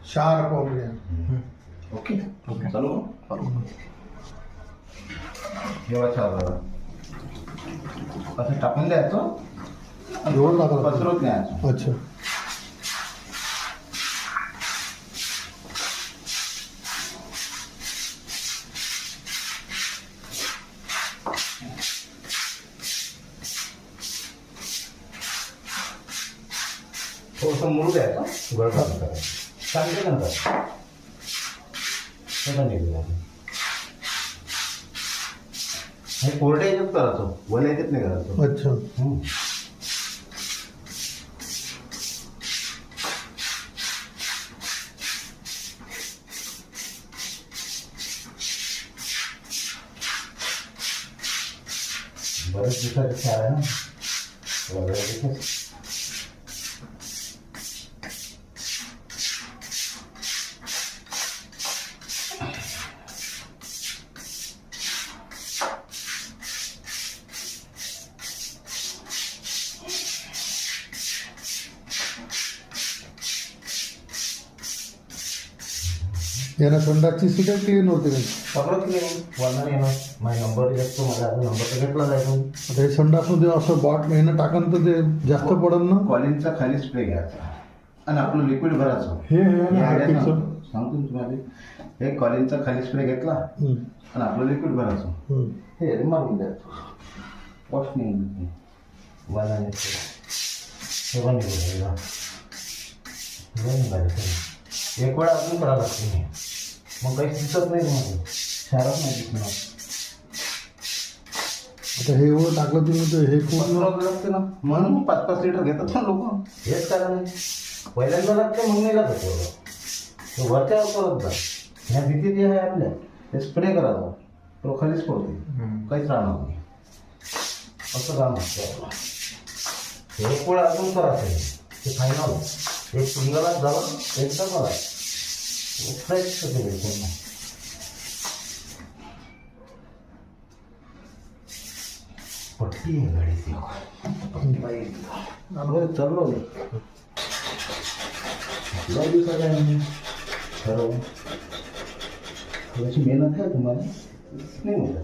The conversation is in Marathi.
शार्प हो गया. ओके चालू जेव्हा छान असं टाकून द्यायचं जोर लागला. पसरवत न्यायचं. अच्छा. थोडंसं मुळू द्यायचं गळ करायचं चांगले नंतर हे कोरडे याच्यात करायचं वन याच्यात नाही करायचं. अच्छा. बरेच दिवसाचे खेळ आहे ना वगैरे. यानं संडासची सीट क्लीन होते का? सगळं क्लीन वरनं येणार माझा नंबर येतो माझा नंबर तर घेतला जायचा. आता हे संडासमध्ये असं बॉट हे टाकन तर ते जास्त पडन ना. कॉलिनचा खाली स्प्रे घ्यायचा आणि आपलं लिक्विड भरायचं. हे हे idea हार्पिकचं. सांगतो सांगतो तुम्हाला. हे कॉलिनचा खाली स्प्रे घेतला आणि आपलं लिक्विड भरायचं. हे मारून द्यायचं वॉश नाही वाजाने हे पण एक वेळा अजून करावं लागते मग काही दिसत नाही तुम्हाला शारात नाही दिसणार. आता हे एवढं टाकलं तुम्ही तर हे पूर्ण लागते ना म्हणून 5-5 लिटर घेतात ना लोक. हेच कारण आहे पहिल्यांदा लागते मग नाही लागत एवढं. वरच्या करत जा ह्या भीती जी आहे आपल्या ते स्प्रे करायचं तो खालीच पडते काहीच राहणार नाही. असं काम असतं. एक वेळा अजून करायचं ते फायनल एक सिंगलच झालं एकदा मला फ्रेश होते पूर्ण. पट्टी आहे गाडीची अनुभव चाललो लय दिवसाचा आहे ठरवून थोडीशी मेहनत आहे तुम्हाला नाही होत.